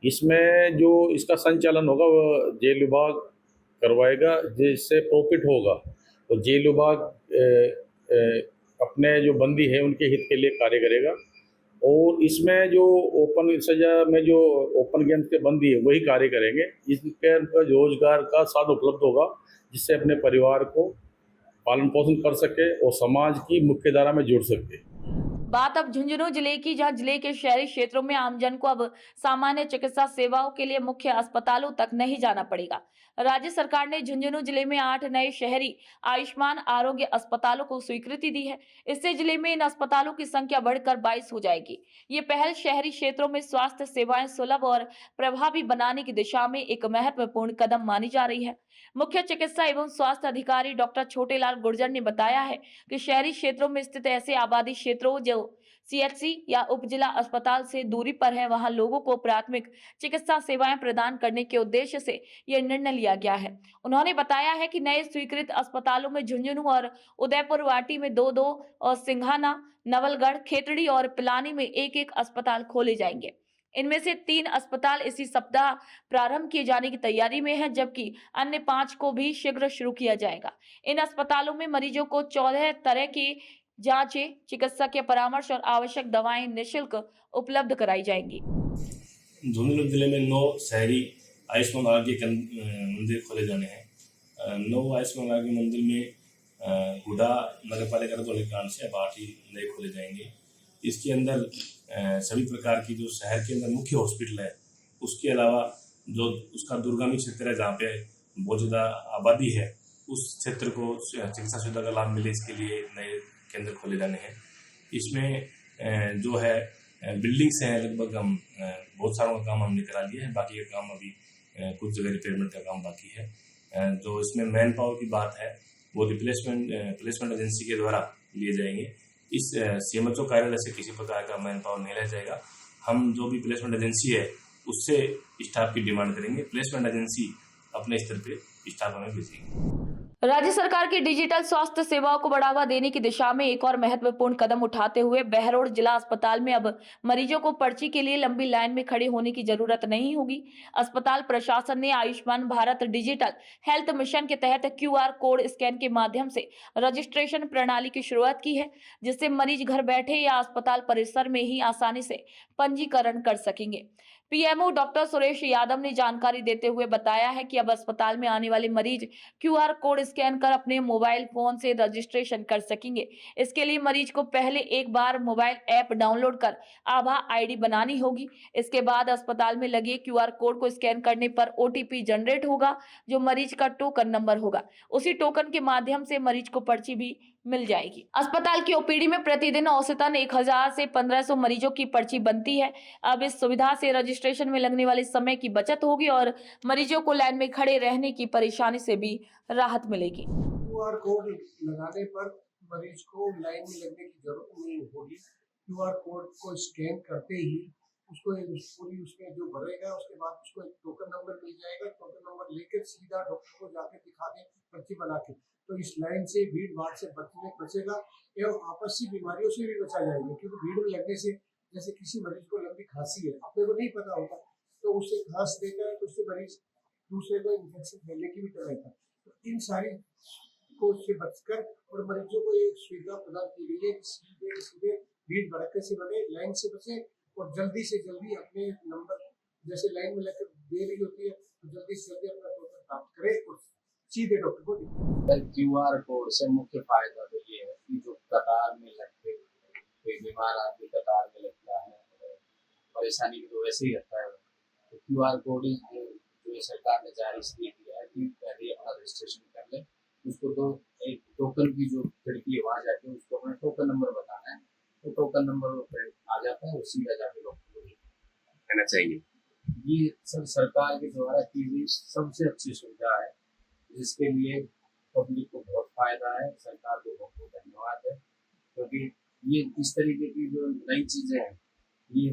इसमें जो इसका संचालन होगा वो जेल विभाग करवाएगा, जिससे प्रॉफिट होगा तो जेल विभाग अपने जो बंदी है उनके हित के लिए कार्य करेगा। और इसमें जो ओपन सजा में जो ओपन गेम्स के बंदी है वही कार्य करेंगे। इसके उनका रोजगार का साधन उपलब्ध होगा, जिससे अपने परिवार को पालन पोषण कर सके और समाज की मुख्य धारा में जुड़ सके। बात अब झुंझुनू जिले की, जहां जिले के शहरी क्षेत्रों में आमजन को अब सामान्य चिकित्सा सेवाओं के लिए मुख्य अस्पतालों तक नहीं जाना पड़ेगा। राज्य सरकार ने झुंझुनू जिले में 8 नए शहरी आयुष्मान आरोग्य अस्पतालों को स्वीकृति दी है। इससे जिले में इन अस्पतालों की संख्या बढ़कर 22 हो जाएगी। ये पहल शहरी क्षेत्रों में स्वास्थ्य सेवाएं सुलभ और प्रभावी बनाने की दिशा में एक महत्वपूर्ण कदम मानी जा रही है। मुख्य चिकित्सा एवं स्वास्थ्य अधिकारी डॉक्टर छोटेलाल गुर्जर ने बताया है कि शहरी क्षेत्रों में स्थित ऐसे आबादी क्षेत्रों जो सीएचसी या उपजिला अस्पताल से दूरी पर है, वहां लोगों को प्राथमिक चिकित्सा सेवाएं प्रदान करने के उद्देश्य से यह निर्णय लिया गया है। उन्होंने बताया है कि नए स्वीकृत अस्पतालों में झुंझुनू और उदयपुर वाटी में 2-2 और सिंघाना, नवलगढ़, खेतड़ी और पिलानी में 1-1 अस्पताल खोले जाएंगे। इनमें से 3 अस्पताल इसी सप्ताह प्रारंभ किए जाने की तैयारी में है, जबकि अन्य 5 को भी शीघ्र शुरू किया जाएगा। इन अस्पतालों में मरीजों को 14 तरह की जांचें, चिकित्सकीय परामर्श और आवश्यक दवाएं निःशुल्क उपलब्ध कराई जाएंगी। झुंझुनू जिले में 9 शहरी आयुष्मान आरोग्य मंदिर खोले जाने हैं। 9 आयुष्मान आरोग्य मंदिर में हुडा नगर पालिका द्वारा से 8 ही नए खोले जाएंगे। इसके अंदर सभी प्रकार की जो शहर के अंदर मुख्य हॉस्पिटल है, उसके अलावा जो उसका दुर्गमी क्षेत्र है जहाँ पे बहुत ज़्यादा आबादी है, उस क्षेत्र को चिकित्सा सुविधा का लाभ मिले, इसके लिए नए केंद्र खोले जाने हैं। इसमें जो है बिल्डिंग्स हैं, लगभग हम बहुत सारों का काम हमने करा लिया है, बाकी का काम अभी कुछ जगह रिपेयरमेंट का काम बाकी है। जो इसमें मैन पावर की बात है वो प्लेसमेंट एजेंसी के द्वारा लिए जाएंगे। इस सीएमएचओ कार्यालय से किसी प्रकार का मैन पावर नहीं लिया जाएगा। हम जो भी प्लेसमेंट एजेंसी है उससे स्टाफ की डिमांड करेंगे, प्लेसमेंट एजेंसी अपने स्तर पे स्टाफ हमें भेजेगी। राज्य सरकार की डिजिटल स्वास्थ्य सेवाओं को बढ़ावा देने की दिशा में एक और महत्वपूर्ण कदम उठाते हुए बहरोड जिला अस्पताल में अब मरीजों को पर्ची के लिए लंबी लाइन में खड़े होने की जरूरत नहीं होगी। अस्पताल प्रशासन ने Ayushman Bharat digital health mission के तहत QR कोड स्कैन के माध्यम से रजिस्ट्रेशन प्रणाली की शुरुआत की है, जिससे मरीज घर बैठे या अस्पताल परिसर में ही आसानी से पंजीकरण कर सकेंगे। पीएमओ डॉक्टर सुरेश यादव ने जानकारी देते हुए बताया है कि अब अस्पताल में आने वाले मरीज QR कोड स्कैन कर अपने मोबाइल फोन से रजिस्ट्रेशन कर सकेंगे। इसके लिए मरीज को पहले एक बार मोबाइल ऐप डाउनलोड कर आभा ID बनानी होगी। इसके बाद अस्पताल में लगे QR कोड को स्कैन करने पर OTP जनरेट होगा, जो मरीज का टोकन नंबर होगा। उसी टोकन के माध्यम से मरीज को पर्ची भी मिल जाएगी। अस्पताल की ओपीडी में प्रतिदिन औसतन 1000 से 1500 मरीजों की पर्ची बनती है। अब इस सुविधा से रजिस्ट्रेशन में लगने वाले समय की बचत होगी और मरीजों को लाइन में खड़े रहने की परेशानी से भी राहत मिलेगी। QR कोड लगाने पर मरीज को लाइन में लगने की जरूरत नहीं होगी। QR कोड को स्कैन करते ही उसको पूरी उसमें जो भरेगा, उसके बाद उसको एक टोकन नंबर मिल जाएगा। टोकन नंबर लेकर सीधा डॉक्टर को जाके दिखा दे पर्ची बना के, तो इस लाइन से भीड़ भाड़ से बचेगा एवं आपसी बीमारियों से भी बचा जाएगा। क्योंकि भीड़ में लगने से जैसे किसी मरीज को लंबी खांसी है, अपने को नहीं पता होता, तो उससे खांस देता है तो उससे मरीज दूसरे को इन्फेक्शन फैलने की भी डर रहता है। तो इन सारी को से बचकर और मरीजों को एक सुविधा प्रदान की गई है कि सीधे भीड़ भड़के से बने, लाइन से बचे और जल्दी से जल्दी अपने नंबर जैसे लाइन में लगकर दे रही होती है तो जल्दी से जल्दी अपना टोकन प्राप्त करे और सीधे डॉक्टर को दिखाए। QR कोड से मुख्य फायदा तो ये है कि जो कतार में लगते कोई बीमार आदमी कतार में लगता है, परेशानी तो वैसे ही रहता है। तो QR कोड जो सरकार ने जारी किया है कि पहले अपना रजिस्ट्रेशन कर ले, उसको तो एक टोकन की जो खिड़की है वहाँ जाके उसको अपना टोकन नंबर बताना है, तो टोकन नंबर आ जाता है, उसी का जाके डॉक्टर को कहना चाहिए। ये सब सरकार के द्वारा की गई सबसे अच्छी सुविधा है, जिसके लिए पब्लिक को बहुत फायदा है। सरकार को बहुत बहुत धन्यवाद है, क्योंकि ये इस तरीके की जो नई चीजें हैं, ये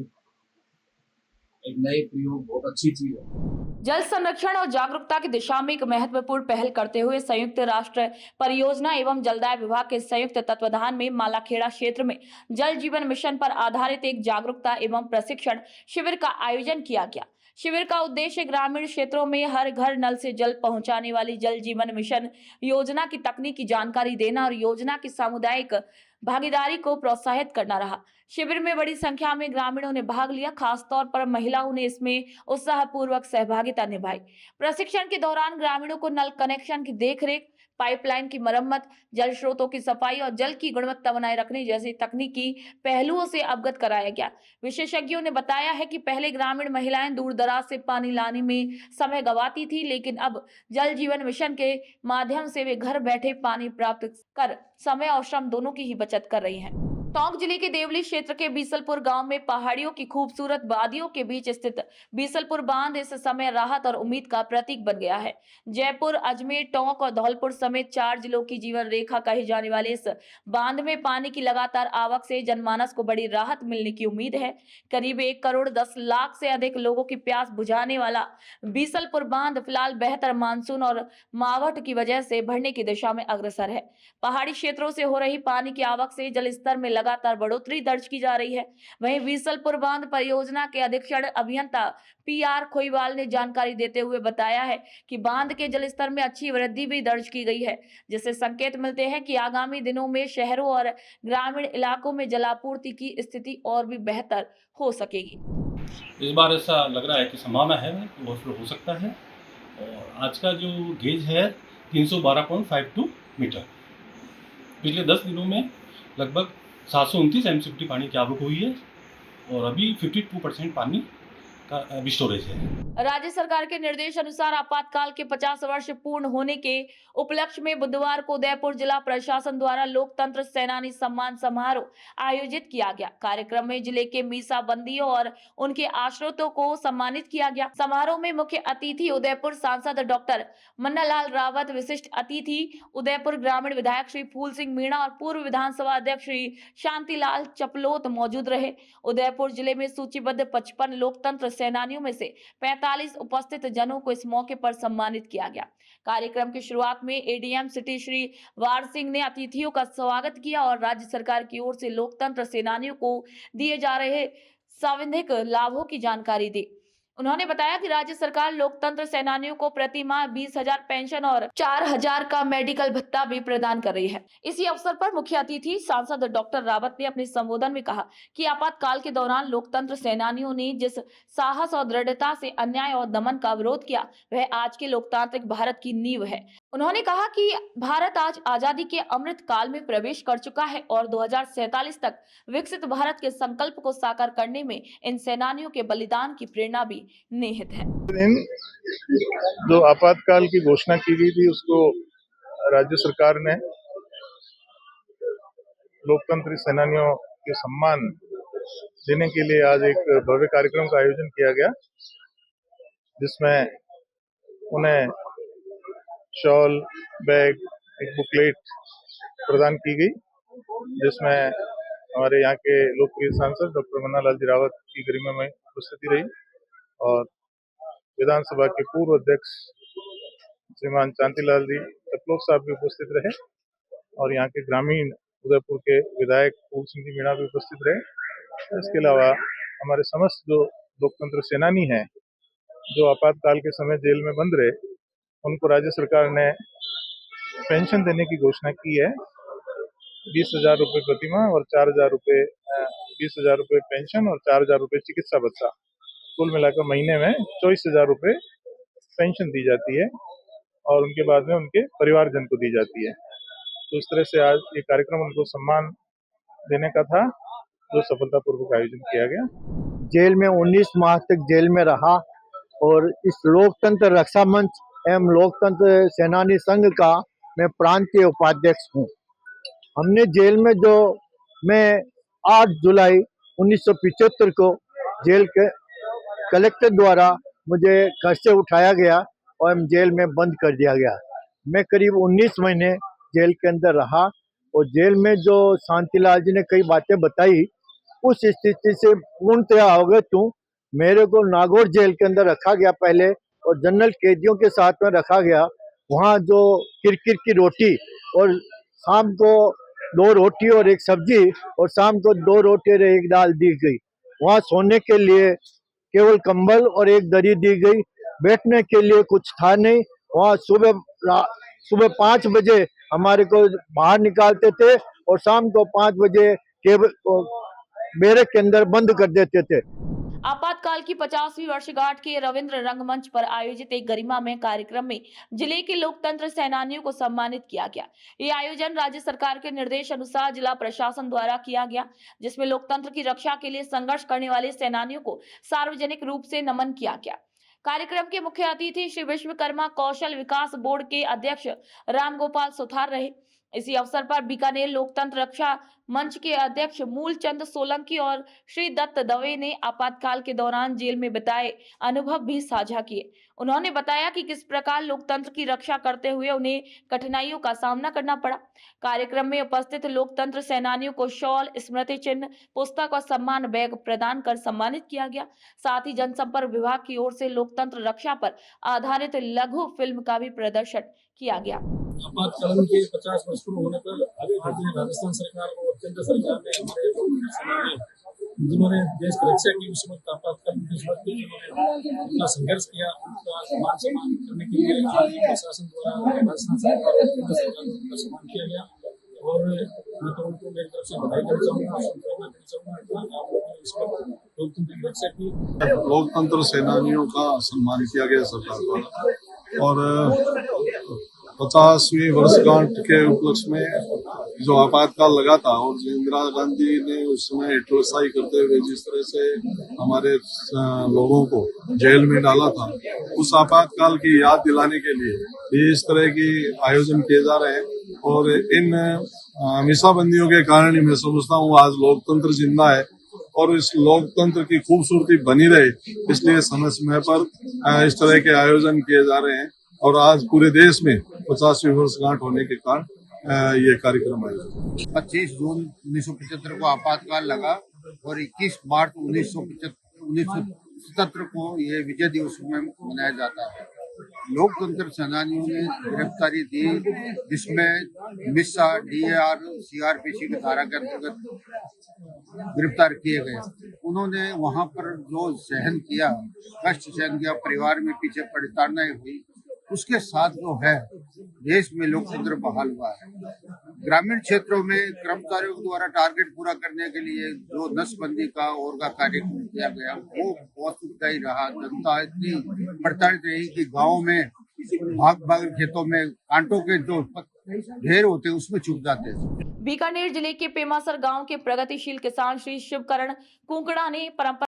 एक नए प्रयोग बहुत अच्छी चीज है। जल संरक्षण और जागरूकता की दिशा में एक महत्वपूर्ण पहल करते हुए संयुक्त राष्ट्र परियोजना एवं जलदाय विभाग के संयुक्त तत्वाधान में मालाखेड़ा क्षेत्र में जल जीवन मिशन पर आधारित एक जागरूकता एवं प्रशिक्षण शिविर का आयोजन किया गया। शिविर का उद्देश्य ग्रामीण क्षेत्रों में हर घर नल से जल पहुंचाने वाली जल जीवन मिशन योजना की तकनीकी जानकारी देना और योजना की सामुदायिक भागीदारी को प्रोत्साहित करना रहा। शिविर में बड़ी संख्या में ग्रामीणों ने भाग लिया, खासतौर पर महिलाओं ने इसमें उत्साहपूर्वक सहभागिता निभाई। प्रशिक्षण के दौरान ग्रामीणों को नल कनेक्शन की देखरेख, पाइपलाइन की मरम्मत, जल स्रोतों की सफाई और जल की गुणवत्ता बनाए रखने जैसे तकनीकी पहलुओं से अवगत कराया गया। विशेषज्ञों ने बताया है कि पहले ग्रामीण महिलाएं दूर दराज से पानी लाने में समय गंवाती थी, लेकिन अब जल जीवन मिशन के माध्यम से वे घर बैठे पानी प्राप्त कर समय और श्रम दोनों की ही बचत कर रही हैं। टोंक जिले के देवली क्षेत्र के बीसलपुर गांव में पहाड़ियों की खूबसूरत वादियों के बीच स्थित बीसलपुर बांध इस समय राहत और उम्मीद का प्रतीक बन गया है। जयपुर, अजमेर, टोंक और धौलपुर समेत 4 जिलों की जीवन रेखा कही जाने वाले इस बांध में पानी की लगातार आवक से जनमानस को बड़ी राहत मिलने की उम्मीद है। करीब 1 करोड़ 10 लाख से अधिक लोगों की प्यास बुझाने वाला बीसलपुर बांध फिलहाल बेहतर मानसून और मावठ की वजह से बढ़ने की दिशा में अग्रसर है। पहाड़ी क्षेत्रों से हो रही पानी की आवक से जल स्तर में लगातार बढ़ोतरी दर्ज की जा रही है। वहीं बीसलपुर बांध परियोजना के अधीक्षण अभियंता PR खोईवाल ने जानकारी देते हुए बताया है कि बांध के जल स्तर में अच्छी वृद्धि भी दर्ज की गई है, जिससे संकेत मिलते हैं कि आगामी दिनों में शहरों और ग्रामीण इलाकों में जलापूर्ति की स्थिति और भी बेहतर हो सकेगी। इस बार ऐसा लग रहा है कि संभावना है ओवरफ्लो हो सकता है। और आज का जो गेज है 312.52 मीटर। पिछले 10 दिनों में लगभग 729 MCFT पानी की आवक हुई है और अभी 52% पानी का अभी स्टोरेज है। राज्य सरकार के निर्देश अनुसार आपातकाल के 50 वर्ष पूर्ण होने के उपलक्ष्य में बुधवार को उदयपुर जिला प्रशासन द्वारा लोकतंत्र सेनानी सम्मान समारोह आयोजित किया गया। कार्यक्रम में जिले के मीसा बंदियों और उनके आश्रितों को सम्मानित किया गया। समारोह में मुख्य अतिथि उदयपुर सांसद डॉक्टर मन्नालाल रावत, विशिष्ट अतिथि उदयपुर ग्रामीण विधायक श्री फूल सिंह मीणा और पूर्व विधानसभा अध्यक्ष श्री शांतिलाल चपलोत मौजूद रहे। उदयपुर जिले में सूचीबद्ध 55 लोकतंत्र सेनानियों में से 45 उपस्थित जनों को इस मौके पर सम्मानित किया गया। कार्यक्रम की शुरुआत में ADM सिटी श्री वार सिंह ने अतिथियों का स्वागत किया और राज्य सरकार की ओर से लोकतंत्र सेनानियों को दिए जा रहे संविधिक लाभों की जानकारी दी। उन्होंने बताया कि राज्य सरकार लोकतंत्र सेनानियों को प्रति माह 20,000 पेंशन और 4,000 का मेडिकल भत्ता भी प्रदान कर रही है। इसी अवसर पर मुख्य अतिथि सांसद डॉक्टर रावत ने अपने संबोधन में कहा कि आपातकाल के दौरान लोकतंत्र सेनानियों ने जिस साहस और दृढ़ता से अन्याय और दमन का विरोध किया, वह आज के लोकतांत्रिक भारत की नींव है। उन्होंने कहा कि भारत आज आजादी के अमृत काल में प्रवेश कर चुका है और 2047 तक विकसित भारत के संकल्प को साकार करने में इन सेनानियों के बलिदान की प्रेरणा भी निहित है। जो आपातकाल की घोषणा की गई थी उसको राज्य सरकार ने लोकतंत्र सेनानियों के सम्मान देने के लिए आज एक भव्य कार्यक्रम का आयोजन किया गया, जिसमें उन्हें शॉल, बैग, एक बुकलेट प्रदान की गई, जिसमें हमारे यहाँ के लोकप्रिय सांसद डॉक्टर मन्ना लाल जी रावत की गरिमामय उपस्थिति रही और विधानसभा के पूर्व अध्यक्ष श्रीमान शांतिलाल जी टपलोक साहब भी उपस्थित रहे और यहाँ के ग्रामीण उदयपुर के विधायक फूल सिंह जी मीणा भी उपस्थित रहे। इसके अलावा हमारे समस्त जो लोकतंत्र सेनानी हैं जो आपातकाल के समय जेल में बंद रहे, उनको राज्य सरकार ने पेंशन देने की घोषणा की है। 20,000 रुपये प्रतिमाह और 4,000 रुपये 20,000 रुपये पेंशन और 4,000 रुपये चिकित्सा भत्ता, कुल मिलाकर महीने में 24,000 रुपये पेंशन दी जाती है और उनके बाद में उनके परिवारजन को दी जाती है। तो इस तरह से आज ये कार्यक्रम उनको सम्मान देने का था, जो सफलतापूर्वक आयोजन किया गया। जेल में 19 माह तक जेल में रहा और इस लोकतंत्र रक्षा मंच एवं लोकतंत्र सेनानी संघ का मैं प्रांतीय उपाध्यक्ष हूँ। हमने जेल में मैं 8 जुलाई 1975 को जेल के कलेक्टर द्वारा मुझे घर से उठाया गया और जेल में बंद कर दिया गया। मैं करीब 19 महीने जेल के अंदर रहा और जेल में जो शांतिलाल जी ने कई बातें बताई, उस स्थिति से पूर्णतः अवगत हूँ। मेरे को नागौर जेल के अंदर रखा गया पहले और जनरल कैदियों के साथ में रखा गया। वहाँ जो किरकिर की रोटी और शाम को 2 रोटी और 1 सब्जी और शाम को 2 रोटी और 1 दाल दी गई। वहाँ सोने के लिए केवल कंबल और 1 दरी दी गई, बैठने के लिए कुछ था नहीं। वहाँ सुबह 5 बजे हमारे को बाहर निकालते थे और शाम को 5 बजे केवल बैरक के अंदर बंद कर देते थे। आपातकाल की 50वीं वर्षगांठ के रविंद्र रंगमंच पर आयोजित एक गरिमामय कार्यक्रम में जिले के लोकतंत्र सेनानियों को सम्मानित किया गया। ये आयोजन राज्य सरकार के निर्देश अनुसार जिला प्रशासन द्वारा किया गया, जिसमें लोकतंत्र की रक्षा के लिए संघर्ष करने वाले सेनानियों को सार्वजनिक रूप से नमन किया गया। कार्यक्रम के मुख्य अतिथि श्री विश्वकर्मा कौशल विकास बोर्ड के अध्यक्ष रामगोपाल सुथार रहे। इसी अवसर पर बीकानेर लोकतंत्र रक्षा मंच के अध्यक्ष मूलचंद सोलंकी और श्री दत्त दवे ने आपातकाल के दौरान जेल में बिताए अनुभव भी साझा किए। उन्होंने बताया कि किस प्रकार लोकतंत्र की रक्षा करते हुए उन्हें कठिनाइयों का सामना करना पड़ा। कार्यक्रम में उपस्थित लोकतंत्र सेनानियों को शॉल, स्मृति चिन्ह, पुस्तक और सम्मान बैग प्रदान कर सम्मानित किया गया। साथ ही जनसंपर्क विभाग की ओर से लोकतंत्र रक्षा पर आधारित लघु फिल्म का भी प्रदर्शन किया गया। आपातकालीन के 50 वर्ष पूर्ण होने पर राजस्थान सरकार और केंद्र सरकार ने हमारे सेनानी जिन्होंने देश की रक्षा की, उस वक्त आपातकालीन के वक्त अपना संघर्ष किया, उनका सम्मान करने के लिए आज प्रशासन द्वारा राजस्थान सरकार और केंद्र सरकार द्वारा उनका सम्मान किया गया और मैं तो उनको मेरी तरफ से बधाई देना चाहूँगा, शुभकामनाएं देना चाहूँगा। आप लोगों ने इस वक्त लोकतंत्र की रक्षा की। लोकतंत्र सेनानियों का सम्मान किया गया सरकार द्वारा और 50वीं वर्षगांठ के उपलक्ष्य में जो आपातकाल लगा था और जो इंदिरा गांधी ने उस समय हिटलरशाही करते हुए जिस तरह से हमारे लोगों को जेल में डाला था, उस आपातकाल की याद दिलाने के लिए इस तरह की आयोजन किए जा रहे हैं और इन मिसाबंदियों के कारण ही मैं समझता हूँ आज लोकतंत्र जिंदा है और इस लोकतंत्र की खूबसूरती बनी रहे, इसलिए समय समय पर इस तरह के आयोजन किए जा रहे हैं और आज पूरे देश में 50वीं वर्षगांठ होने के कारण ये कार्यक्रम आयोजित। 25 जून 1975 को आपातकाल लगा और 21 मार्च 1977 को ये विजय दिवस में मनाया जाता है। लोकतंत्र सेनानियों ने गिरफ्तारी दी, जिसमें मिसा, DAR, CRPC की धारा के अंतर्गत गिरफ्तार किए गए। उन्होंने वहां पर जो सहन किया, कष्ट सहन किया, परिवार में पीछे परिताड़नाएं हुई, उसके साथ जो है देश में लोकतंत्र बहाल हुआ है। ग्रामीण क्षेत्रों में कर्मचारियों द्वारा टारगेट पूरा करने के लिए जो नसबंदी का और का कार्यक्रम किया गया, वो बहुत सुखदायी रहा। जनता इतनी प्रताड़ित रही कि गाँव में भाग खेतों में कांटों के जो ढेर होते उसमें छुप जाते थे। बीकानेर जिले के पेमासर गांव के प्रगतिशील किसान श्री शिवकरण कुंकड़ा ने परंपरा